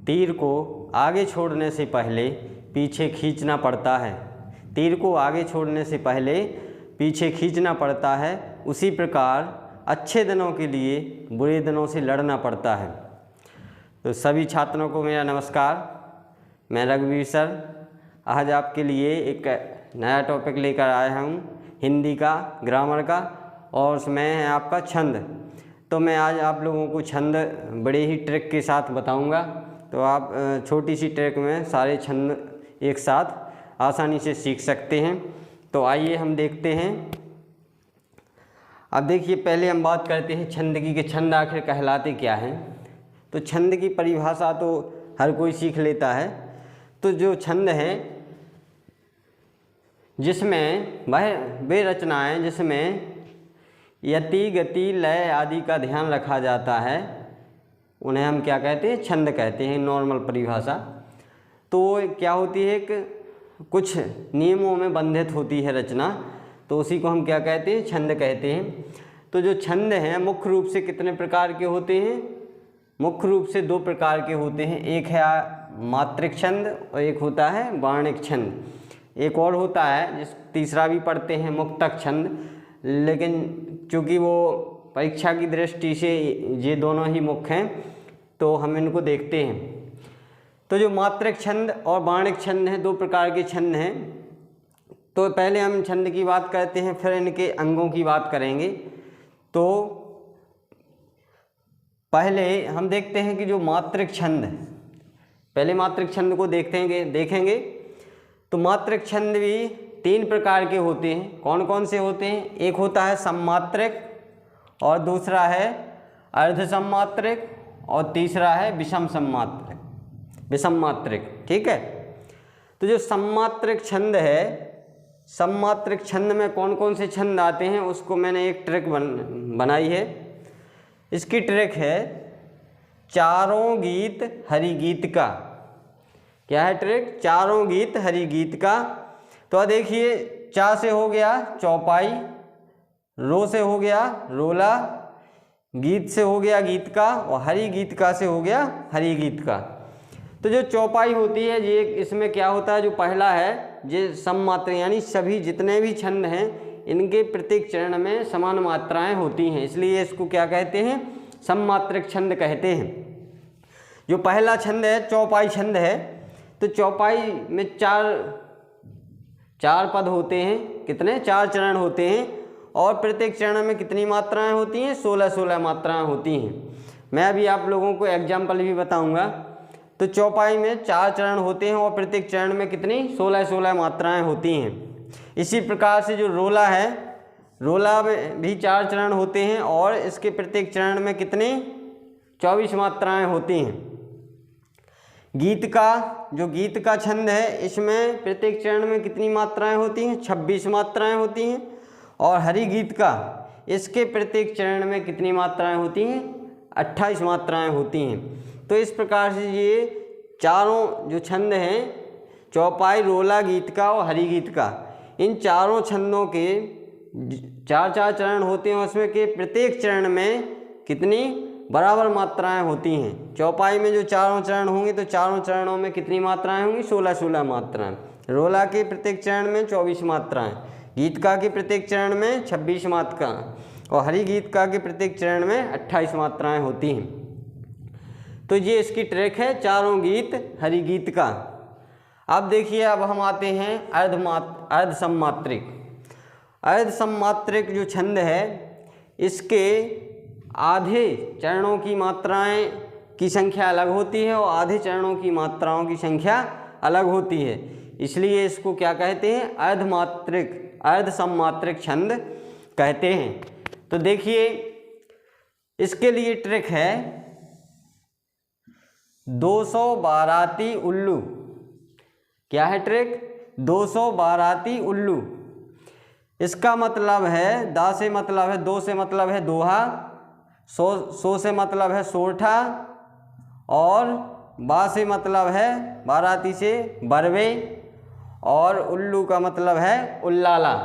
तीर को आगे छोड़ने से पहले पीछे खींचना पड़ता है। तीर को आगे छोड़ने से पहले पीछे खींचना पड़ता है, उसी प्रकार अच्छे दिनों के लिए बुरे दिनों से लड़ना पड़ता है। तो सभी छात्रों को मेरा नमस्कार। मैं रघुवीर सर आज आपके लिए एक नया टॉपिक लेकर आया हूँ हिंदी का, ग्रामर का, और उसमें है आपका छंद। तो मैं आज आप लोगों को छंद बड़े ही ट्रिक के साथ बताऊंगा। तो आप छोटी सी ट्रिक में सारे छंद एक साथ आसानी से सीख सकते हैं। तो आइए हम देखते हैं। अब देखिए, पहले हम बात करते हैं छंद की कि छंद आखिर कहलाते क्या हैं। तो छंद की परिभाषा तो हर कोई सीख लेता है। तो जो छंद हैं जिसमें वे रचनाएं जिसमें यति, गति, लय आदि का ध्यान रखा जाता है उन्हें हम क्या कहते हैं? छंद कहते हैं, नॉर्मल परिभाषा। तो क्या होती है कि कुछ नियमों में बंधित होती है रचना, तो उसी को हम क्या कहते हैं? छंद कहते हैं। तो जो छंद हैं मुख्य रूप से कितने प्रकार के होते हैं? मुख्य रूप से 2 प्रकार के होते हैं। एक है मात्रिक छंद और एक होता है वर्णिक छंद। एक और होता है जिस तीसरा भी पढ़ते हैं, मुक्तक छंद, लेकिन चूँकि वो परीक्षा की दृष्टि से ये दोनों ही मुख्य हैं तो हम इनको देखते हैं। तो जो मात्रिक छंद और वर्णिक छंद हैं, 2 प्रकार के छंद हैं। तो पहले हम छंद की बात करते हैं, फिर इनके अंगों की बात करेंगे। तो पहले हम देखते हैं कि जो मात्रिक छंद, पहले मात्रिक छंद को देखेंगे। तो मात्रिक छंद भी 3 प्रकार के होते हैं। कौन कौन से होते हैं? एक होता है सममात्रिक, और दूसरा है अर्ध सममात्रिक, और तीसरा है विषम मात्रिक। ठीक है। तो जो सममात्रिक छंद है, सममात्रिक छंद में कौन कौन से छंद आते हैं उसको मैंने एक ट्रिक बनाई है। इसकी ट्रिक है चारों गीत हरि गीत का। क्या है ट्रिक? चारों गीत हरि गीत का। तो देखिए, चा से हो गया चौपाई, रो से हो गया रोला, गीत से हो गया गीत का, और हरि गीत का से हो गया हरि गीत का। तो जो चौपाई होती है ये, इसमें क्या होता है? जो पहला है ये सममात्र, यानी सभी जितने भी छंद हैं इनके प्रत्येक चरण में समान मात्राएं होती हैं, इसलिए इसको क्या कहते हैं? सममात्रिक छंद कहते हैं। जो पहला छंद है चौपाई छंद है। तो चौपाई में चार पद होते हैं। कितने? 4 चरण होते हैं, और प्रत्येक चरण में कितनी मात्राएं होती हैं? 16 मात्राएं होती हैं। मैं अभी आप लोगों को एग्जाम्पल भी बताऊंगा। तो चौपाई में 4 चरण होते हैं और प्रत्येक चरण में कितनी? 16 मात्राएं होती हैं। इसी प्रकार से जो रोला है, रोला में भी 4 चरण होते हैं और इसके प्रत्येक चरण में कितनी? 24 मात्राएं होती हैं। गीत का, जो गीत का छंद है, इसमें प्रत्येक चरण में कितनी मात्राएं होती हैं? 26 मात्राएं होती हैं। और हरि गीत का, इसके प्रत्येक चरण में कितनी मात्राएं होती हैं? 28 मात्राएं होती हैं। तो इस प्रकार से ये चारों जो छंद हैं, चौपाई, रोला, गीत का और हरि गीत का, इन चारों छंदों के 4 चरण होते हैं। उसमें के प्रत्येक चरण में कितनी बराबर मात्राएं होती हैं? चौपाई में जो 4 चरण होंगे तो 4 चरणों में कितनी मात्राएं होंगी? 16 मात्राएं। रोला के प्रत्येक चरण में 24 मात्राएं, गीत का के प्रत्येक चरण में 26 मात्राएं, और हरि गीत का के प्रत्येक चरण में 28 मात्राएं होती हैं। तो ये इसकी ट्रिक है, चारों गीत हरि गीत का। अब देखिए, अब हम आते हैं अर्ध सममात्रिक। अर्ध सममात्रिक जो छंद है, इसके आधे चरणों की मात्राएं की संख्या अलग होती है और आधे चरणों की मात्राओं की संख्या अलग होती है, इसलिए इसको क्या कहते हैं? अर्ध सममात्रिक छंद कहते हैं। तो देखिए, इसके लिए ट्रिक है 200 बाराती उल्लू। क्या है ट्रिक? 200 बाराती उल्लू। इसका मतलब है, दा से मतलब है, 2 से मतलब है दोहा, 100 से मतलब है सोरठा, और बा से मतलब है बाराती से बरवे, और उल्लू का मतलब है उल्लाला।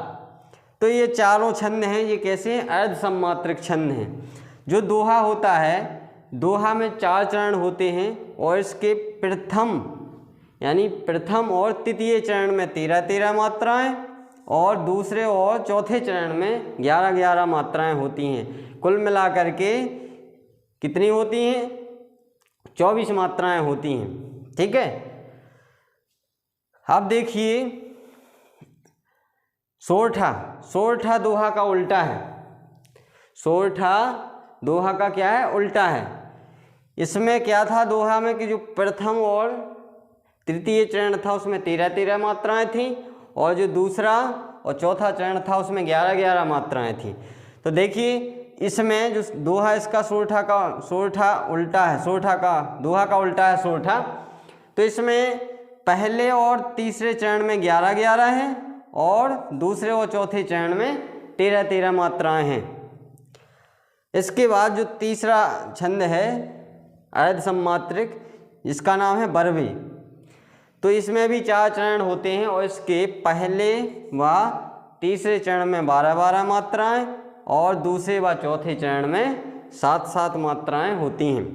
तो ये चारों छंद हैं, ये कैसे हैं? अर्ध सममात्रिक छंद हैं। जो दोहा होता है, दोहा में 4 चरण होते हैं, और इसके प्रथम यानी प्रथम और तृतीय चरण में 13-13 मात्राएं और दूसरे और चौथे चरण में 11-11 मात्राएं होती हैं। कुल मिलाकर के कितनी होती हैं? 24 मात्राएं होती हैं। ठीक है। अब देखिए सोरठा। सोरठा दोहा का उल्टा है। सोरठा दोहा का क्या है? उल्टा है। इसमें क्या था दोहा में कि जो प्रथम और तृतीय चरण था उसमें 13-13 मात्राएं थीं और जो दूसरा और चौथा चरण था उसमें 11-11 मात्राएं थीं। तो देखिए इसमें जो दोहा इसका सोरठा उल्टा है। सोरठा का दोहा का उल्टा है सोरठा। तो इसमें पहले और तीसरे चरण में 11-11 हैं और दूसरे और चौथे चरण में 13-13 मात्राएं हैं। इसके बाद जो तीसरा छंद है अर्ध सम्मात्रिक, इसका नाम है बरवे। तो इसमें भी 4 चरण होते हैं और इसके पहले व तीसरे चरण में 12-12 मात्राएं और दूसरे व चौथे चरण में 7-7 मात्राएं होती हैं।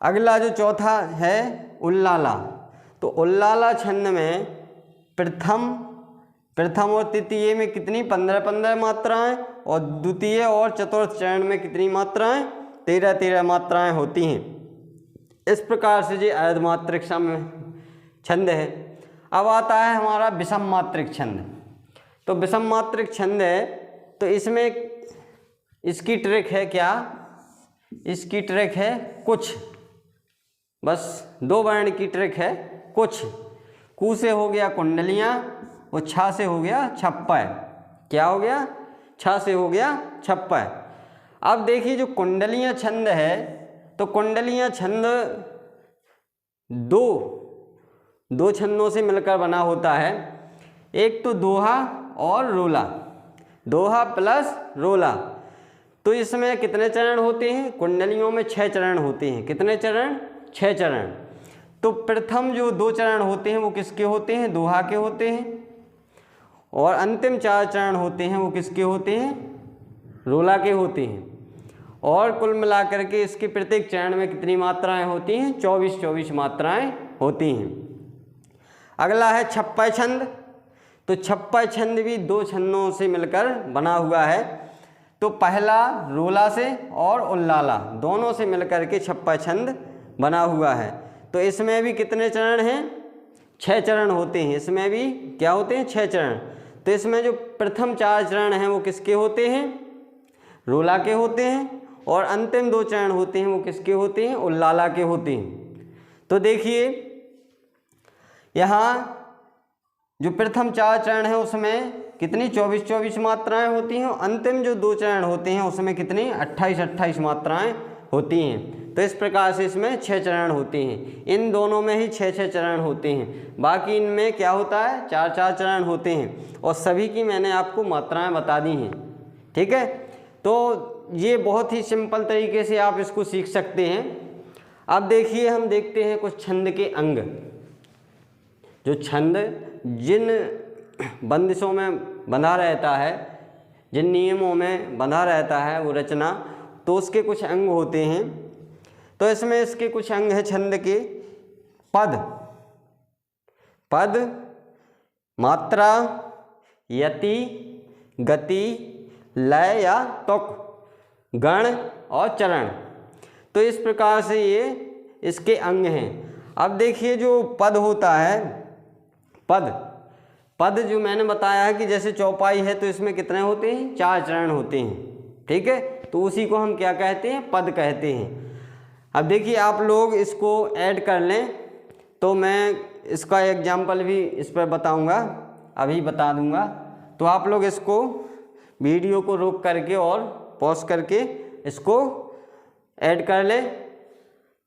अगला जो चौथा है उल्लाला। तो उल्लाला छंद में प्रथम और तृतीय में कितनी? 15-15 मात्राएं और द्वितीय और चतुर्थ चरण में कितनी मात्राएं? 13-13 मात्राएं होती हैं। इस प्रकार से ये अर्धमात्रिक छंद है। अब आता है हमारा विषम मात्रिक छंद। तो विषम मात्रिक छंद है तो इसमें इसकी ट्रिक है क्या? इसकी ट्रिक है कुछ, बस 2 वर्ण की ट्रिक है कुछ। कु से हो गया कुंडलियाँ और छा से हो गया छप्पय। क्या हो गया? छा से हो गया छप्पय। अब देखिए जो कुंडलियाँ छंद है तो कुंडलियाँ छंद दो छंदों से मिलकर बना होता है। एक तो दोहा और रोला, दोहा प्लस रोला। तो इसमें कितने चरण होते हैं? कुंडलियों में 6 चरण होते हैं। कितने चरण? 6 चरण। तो प्रथम जो 2 चरण होते हैं वो किसके होते हैं? दोहा के होते हैं। और अंतिम 4 चरण होते हैं वो किसके होते हैं? रोला के होते हैं। और कुल मिलाकर के इसके प्रत्येक चरण में कितनी मात्राएं होती हैं? 24-24 मात्राएं होती हैं। अगला है छप्पय छंद। तो छप्पय छंद भी 2 छंदों से मिलकर बना हुआ है। तो पहला रोला से और उल्लाला दोनों से मिलकर के छप्पय छंद बना हुआ है। तो इसमें भी कितने चरण हैं? 6 चरण होते हैं। इसमें भी क्या होते हैं? 6 चरण। तो इसमें जो प्रथम 4 चरण हैं वो किसके होते हैं? रोला के होते हैं। और अंतिम 2 चरण होते हैं वो किसके होते हैं? उल्लाला के होते हैं। तो देखिए यहाँ जो प्रथम 4 चरण है उसमें कितनी 24-24 मात्राएं होती हैं। अंतिम जो 2 चरण होते हैं उसमें कितनी 28-28 मात्राएं होती हैं। तो इस प्रकार से इसमें 6 चरण होते हैं। इन दोनों में ही 6-6 चरण होते हैं। बाकी इनमें क्या होता है? 4-4 चरण होते हैं और सभी की मैंने आपको मात्राएं बता दी हैं। ठीक है। तो ये बहुत ही सिंपल तरीके से आप इसको सीख सकते हैं। अब देखिए हम देखते हैं कुछ छंद के अंग। जो छंद जिन बंदिशों में बंधा रहता है, जिन नियमों में बंधा रहता है वो रचना, तो उसके कुछ अंग होते हैं। तो इसमें इसके कुछ अंग हैं छंद के। पद, मात्रा, यति, गति, लय या तुक, गण और चरण। तो इस प्रकार से ये इसके अंग हैं। अब देखिए जो पद होता है, पद जो मैंने बताया है कि जैसे चौपाई है तो इसमें कितने होते हैं? 4 चरण होते हैं। ठीक है। तो उसी को हम क्या कहते हैं? पद कहते हैं। अब देखिए आप लोग इसको ऐड कर लें तो मैं इसका एग्जाम्पल भी इस पर बताऊंगा, अभी बता दूंगा। तो आप लोग इसको वीडियो को रोक करके और पॉज करके इसको ऐड कर लें।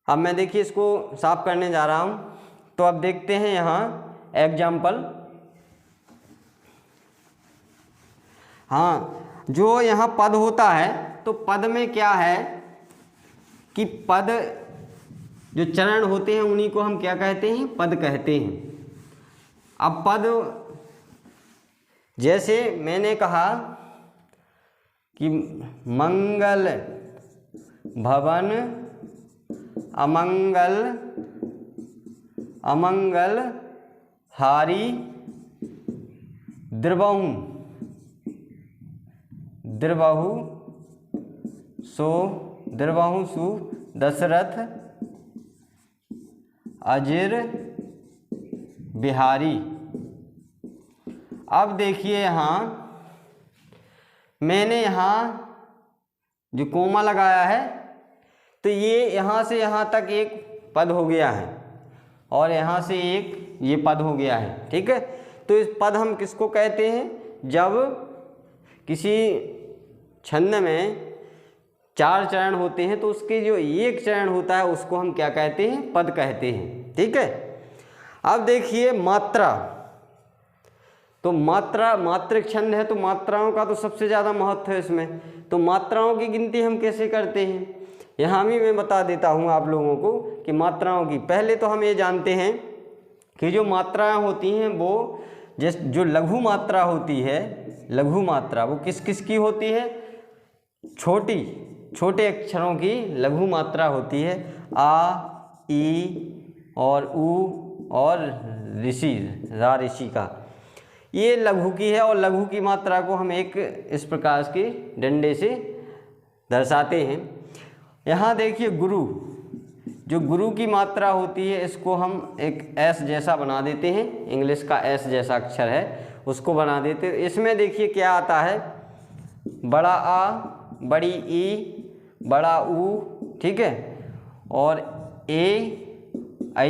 अब मैं देखिए इसको साफ करने जा रहा हूँ। तो अब देखते हैं यहाँ एग्जाम्पल। हाँ, जो यहाँ पद होता है तो पद में क्या है कि पद जो चरण होते हैं उन्हीं को हम क्या कहते हैं? पद कहते हैं। अब पद जैसे मैंने कहा कि मंगल भवन अमंगल अमंगल हारी द्रवहु द्रवहु सु दशरथ अजिर बिहारी। अब देखिए यहाँ मैंने यहाँ जो कोमा लगाया है तो ये यहाँ से यहाँ तक एक पद हो गया है और यहाँ से एक ये पद हो गया है, ठीक है। तो इस पद हम किसको कहते हैं? जब किसी छंद में 4 चरण होते हैं तो उसके जो एक चरण होता है उसको हम क्या कहते हैं? पद कहते हैं, ठीक है। अब देखिए मात्रा, तो मात्रिक छंद है तो मात्राओं का तो सबसे ज़्यादा महत्व है इसमें। तो मात्राओं की गिनती हम कैसे करते हैं यहाँ भी मैं बता देता हूँ आप लोगों को कि मात्राओं की, पहले तो हम ये जानते हैं कि जो मात्राएं होती हैं वो जो लघु मात्रा होती है, लघु मात्रा वो किस किस की होती है? छोटे अक्षरों की लघु मात्रा होती है। आ, ई और ऊ और ऋषि, रा ऋषि का, ये लघु की है। और लघु की मात्रा को हम एक इस प्रकार के डंडे से दर्शाते हैं। यहाँ देखिए गुरु, जो गुरु की मात्रा होती है इसको हम एक एस जैसा बना देते हैं, इंग्लिश का एस जैसा अक्षर है उसको बना देते हैं। इसमें देखिए क्या आता है? बड़ा आ, बड़ी ई, बड़ा ऊ, ठीक है, और ए ऐ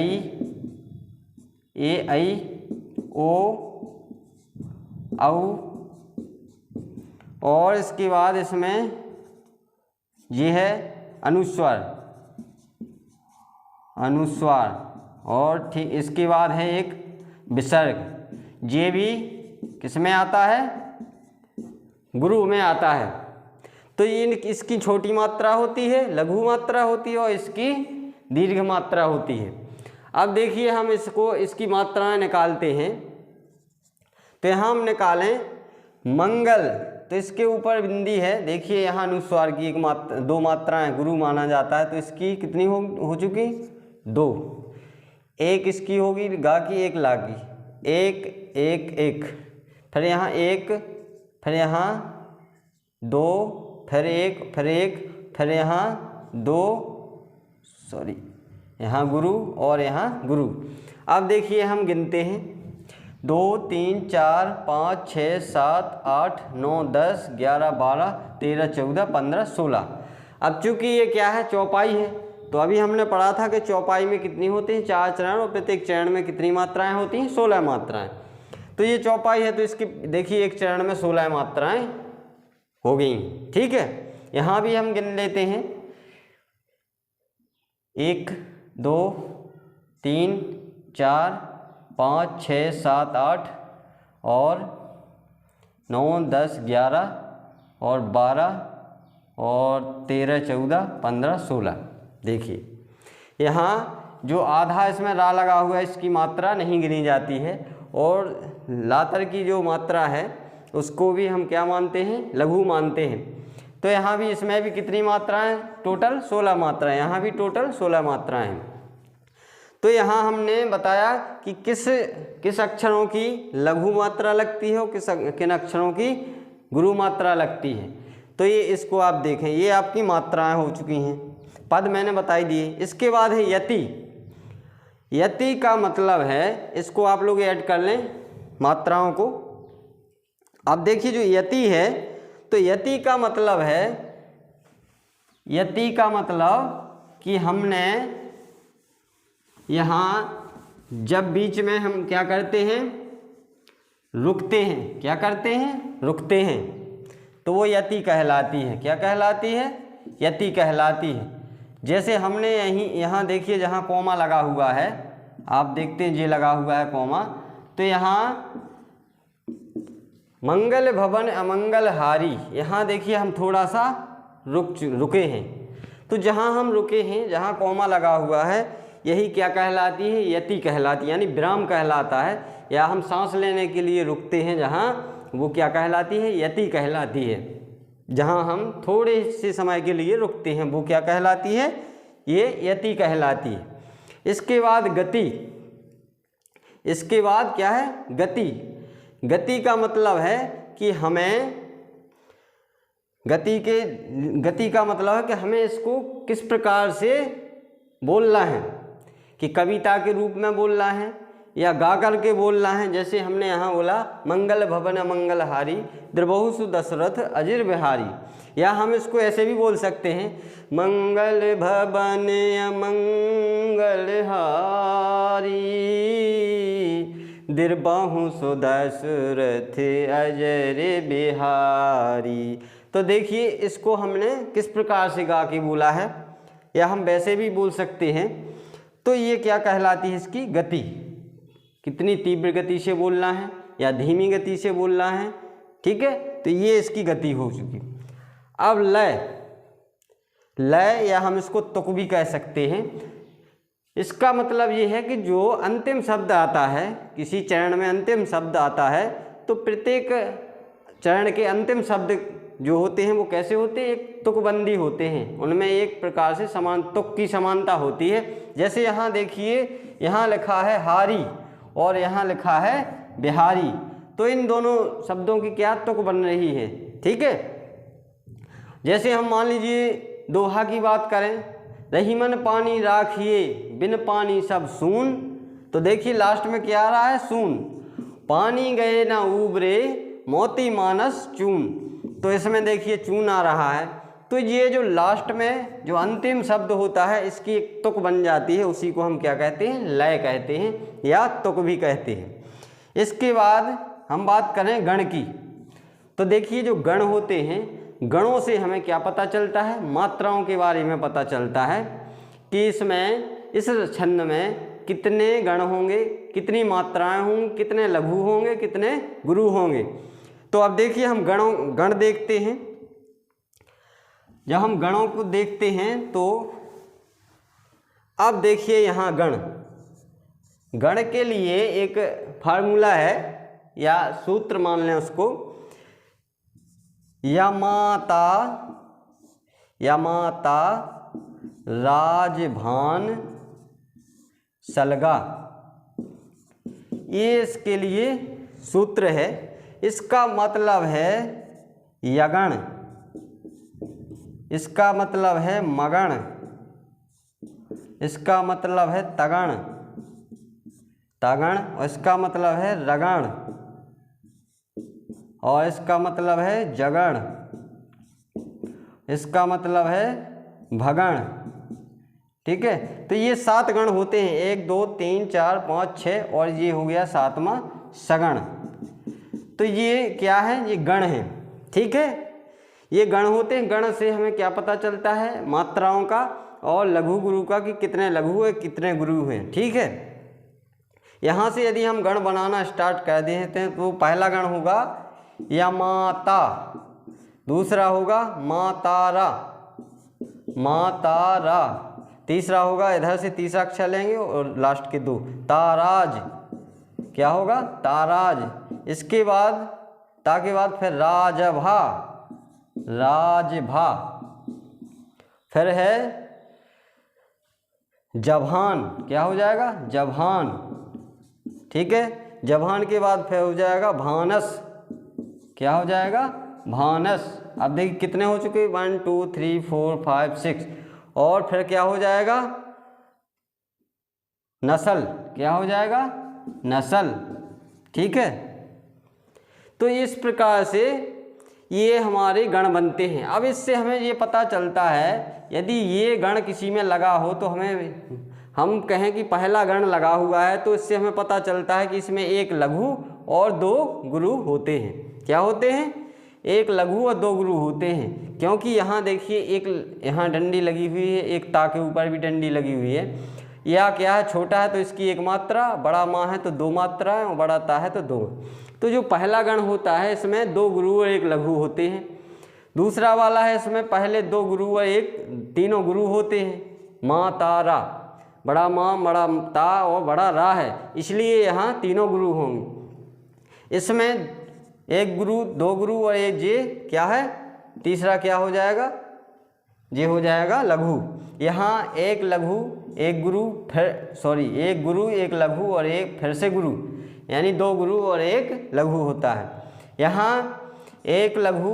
ओ औ, और इसके बाद इसमें ये है अनुस्वार, और ठीक इसके बाद है एक विसर्ग। ये भी किस में आता है? गुरु में आता है। तो ये इसकी छोटी मात्रा होती है, लघु मात्रा होती है, और इसकी दीर्घ मात्रा होती है। अब देखिए हम इसकी मात्राएं निकालते हैं। तो यहाँ हम निकालें मंगल, तो इसके ऊपर बिंदी है, देखिए यहाँ अनुस्वार की दो मात्राएं गुरु माना जाता है, तो इसकी कितनी हो चुकी? 2। एक इसकी होगी गा की, एक ला की, एक एक एक, फिर यहाँ एक, फिर यहाँ 2, फिर एक, फिर एक, फिर यहाँ 2, सॉरी यहाँ गुरु और यहाँ गुरु। अब देखिए हम गिनते हैं 2 3 4 5 6 7 8 9 10 11 12 13 14 15 16। अब चूंकि ये क्या है? चौपाई है। तो अभी हमने पढ़ा था कि चौपाई में कितनी होती हैं? 4 चरण, और प्रत्येक चरण में कितनी मात्राएं होती हैं? 16 मात्राएं। तो ये चौपाई है तो इसकी देखिए एक चरण में 16 मात्राएं हो गई, ठीक है। यहाँ भी हम गिन लेते हैं 1 2 3 4 5 6 7 8 और 9 10 11 और 12 और 13 14 15 16। देखिए यहाँ जो आधा इसमें रा लगा हुआ है इसकी मात्रा नहीं गिनी जाती है, और लातर की जो मात्रा है उसको भी हम क्या मानते हैं? लघु मानते हैं। तो यहाँ भी इसमें भी कितनी मात्राएं? टोटल 16 मात्राएं, यहाँ भी टोटल 16 मात्राएं हैं। तो यहाँ हमने बताया कि किस अक्षरों की लघु मात्रा लगती है और किन अक्षरों की गुरु मात्रा लगती है। तो ये इसको आप देखें, ये आपकी मात्राएं हो चुकी हैं, पद मैंने बताई दिए। इसके बाद है यति। यति का मतलब है, इसको आप लोग ऐड कर लें मात्राओं को। अब देखिए जो यति है, तो यति का मतलब है, यति का मतलब कि हमने यहाँ जब बीच में हम क्या करते हैं? रुकते हैं। क्या करते हैं? रुकते हैं, तो वो यति कहलाती है। क्या कहलाती है? यति कहलाती है। जैसे हमने यहाँ देखिए जहाँ कोमा लगा हुआ है, आप देखते हैं ये लगा हुआ है कोमा, तो यहाँ मंगल भवन अमंगल हारी, यहाँ देखिए हम थोड़ा सा रुके हैं। तो जहाँ हम रुके हैं, जहाँ कोमा लगा हुआ है, यही क्या कहलाती है? यति कहलाती है, यानी विराम कहलाता है। या हम सांस लेने के लिए रुकते हैं जहाँ, वो क्या कहलाती है? यति कहलाती है। जहाँ हम थोड़े से समय के लिए रुकते हैं वो क्या कहलाती है? ये यति कहलाती है। इसके बाद गति, इसके बाद क्या है गति। गति का मतलब है कि हमें गति का मतलब है कि हमें इसको किस प्रकार से बोलना है, कि कविता के रूप में बोलना है या गा कर के बोलना है। जैसे हमने यहाँ बोला मंगल भवन मंगलहारी द्रबहुसु दशरथ अजिर बिहारी, या हम इसको ऐसे भी बोल सकते हैं मंगल भवन मंगलहारी द्रबहुसु दशरथ अजिर बिहारी। तो देखिए इसको हमने किस प्रकार से गा के बोला है, या हम वैसे भी बोल सकते हैं। तो ये क्या कहलाती है, इसकी गति। कितनी तीव्र गति से बोलना है या धीमी गति से बोलना है, ठीक है। तो ये इसकी गति हो चुकी। अब लय, लय या हम इसको तुक भी कह सकते हैं। इसका मतलब ये है कि जो अंतिम शब्द आता है, किसी चरण में अंतिम शब्द आता है, तो प्रत्येक चरण के अंतिम शब्द जो होते हैं वो कैसे होते हैं, एक तुकबंदी होते हैं, उनमें एक प्रकार से समान तुक की समानता होती है। जैसे यहाँ देखिए, यहाँ लिखा है हारी और यहाँ लिखा है बिहारी, तो इन दोनों शब्दों की क्या तुक बन रही है, ठीक है। जैसे हम मान लीजिए दोहा की बात करें, रहीमन पानी राखिए बिन पानी सब सून, तो देखिए लास्ट में क्या आ रहा है, सून। पानी गए ना उबरे मोती मानस चून, तो इसमें देखिए चून आ रहा है। तो ये जो लास्ट में जो अंतिम शब्द होता है इसकी एक तुक बन जाती है, उसी को हम क्या कहते हैं, लय कहते हैं या तुक भी कहते हैं। इसके बाद हम बात करें गण की, तो देखिए जो गण होते हैं, गणों से हमें क्या पता चलता है, मात्राओं के बारे में पता चलता है कि इसमें इस छंद में कितने गण होंगे, कितनी मात्राएं होंगी, कितने लघु होंगे, कितने गुरु होंगे। तो अब देखिए हम गण देखते हैं। जब हम गणों को देखते हैं तो अब देखिए यहाँ गण के लिए एक फार्मूला है या सूत्र मान लें उसको, यमाता राजभान सलगा, ये इसके लिए सूत्र है। इसका मतलब है यगण, इसका मतलब है मगण, इसका मतलब है तगण, और इसका मतलब है रगण, और इसका मतलब है जगण, इसका मतलब है भगण, ठीक है। तो ये 7 गण होते हैं, 1 2 3 4 5 6, और ये हो गया 7वां सगण। तो ये क्या है, ये गण है, ठीक है। ये गण होते हैं। गण से हमें क्या पता चलता है, मात्राओं का और लघु गुरु का, कि कितने लघु है कितने गुरु हैं, ठीक है। यहाँ से यदि हम गण बनाना स्टार्ट कर देते हैं तो पहला गण होगा यमाता, दूसरा होगा मातारा, तीसरा होगा, इधर से तीसरा अक्षर लेंगे और लास्ट के 2 ताराज, क्या होगा, ताराज। इसके बाद ता के बाद फिर राजभा, फिर है जभान, क्या हो जाएगा, जभान, ठीक है। जभान के बाद फिर हो जाएगा भानस, क्या हो जाएगा, भानस। अब देखिए कितने हो चुके, 1 2 3 4 5 6, और फिर क्या हो जाएगा, नस्ल, क्या हो जाएगा, नस्ल, ठीक है। तो इस प्रकार से ये हमारे गण बनते हैं। अब इससे हमें ये पता चलता है, यदि ये गण किसी में लगा हो तो हम कहें कि पहला गण लगा हुआ है, तो इससे हमें पता चलता है कि इसमें 1 लघु और 2 गुरु होते हैं। क्या होते हैं, 1 लघु और 2 गुरु होते हैं। क्योंकि यहाँ देखिए एक यहाँ डंडी लगी हुई है, एक ता के ऊपर भी डंडी लगी हुई है। या क्या है, छोटा है तो इसकी 1 मात्रा, बड़ा माँ है तो 2 मात्राएं, और बड़ा ता है तो 2। तो जो पहला गण होता है इसमें 2 गुरु और 1 लघु होते हैं। दूसरा वाला है, इसमें पहले 2 गुरु और 3 गुरु होते हैं। माँ तारा, बड़ा माँ, बड़ा ता और बड़ा रा है, इसलिए यहाँ 3 गुरु होंगे। इसमें 1 गुरु, 2 गुरु और 1 जे क्या है, तीसरा क्या हो जाएगा, ये हो जाएगा लघु। यहाँ एक लघु एक गुरु एक गुरु एक लघु और एक फिर से गुरु, यानी 2 गुरु और 1 लघु होता है। यहाँ एक लघु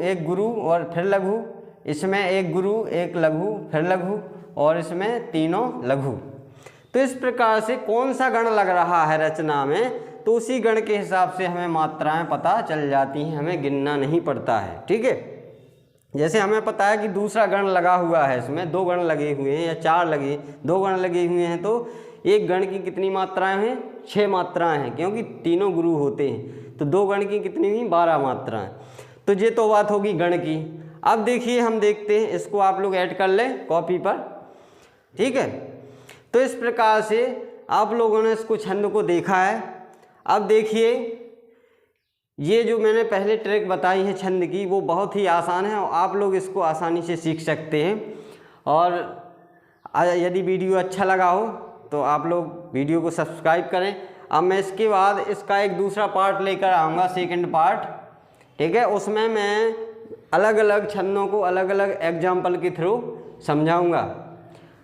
एक गुरु और फिर लघु, इसमें एक गुरु एक लघु फिर लघु और इसमें तीनों लघु। तो इस प्रकार से कौन सा गण लग रहा है रचना में, तो उसी गण के हिसाब से हमें मात्राएं पता चल जाती हैं, हमें गिनना नहीं पड़ता है। ठीक है, जैसे हमें पता है कि दूसरा गण लगा हुआ है, इसमें 2 गण लगे हुए हैं या 2 गण लगे हुए हैं, तो एक गण की कितनी मात्राएं हैं, 6 मात्राएं हैं, क्योंकि तीनों गुरु होते हैं। तो 2 गण की कितनी हुई, 12 मात्राएं। तो ये तो बात होगी गण की। अब देखिए हम देखते हैं, इसको आप लोग ऐड कर लें कॉपी पर। ठीक है, तो इस प्रकार से आप लोगों ने इसको छंद को देखा है। अब देखिए ये जो मैंने पहले ट्रिक बताई है छंद की, वो बहुत ही आसान है और आप लोग इसको आसानी से सीख सकते हैं। और यदि वीडियो अच्छा लगा हो तो आप लोग वीडियो को सब्सक्राइब करें। अब मैं इसके बाद इसका एक दूसरा पार्ट लेकर आऊँगा, सेकंड पार्ट। ठीक है, उसमें मैं अलग अलग छंदों को अलग अलग एग्जाम्पल के थ्रू समझाऊँगा,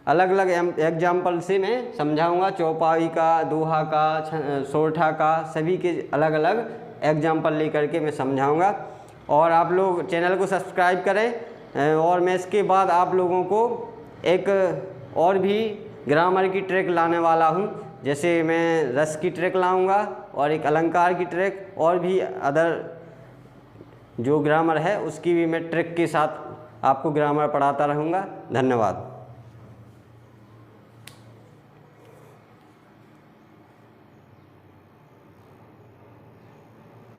अलग अलग एग्जाम्पल से मैं समझाऊँगा। चौपाई का, दोहा का, सोरठा का, सभी के अलग अलग एग्जाम्पल लेकर के मैं समझाऊंगा। और आप लोग चैनल को सब्सक्राइब करें। और मैं इसके बाद आप लोगों को एक और भी ग्रामर की ट्रिक लाने वाला हूं, जैसे मैं रस की ट्रिक लाऊंगा और एक अलंकार की ट्रिक, और भी अदर जो ग्रामर है उसकी भी मैं ट्रिक के साथ आपको ग्रामर पढ़ाता रहूँगा। धन्यवाद।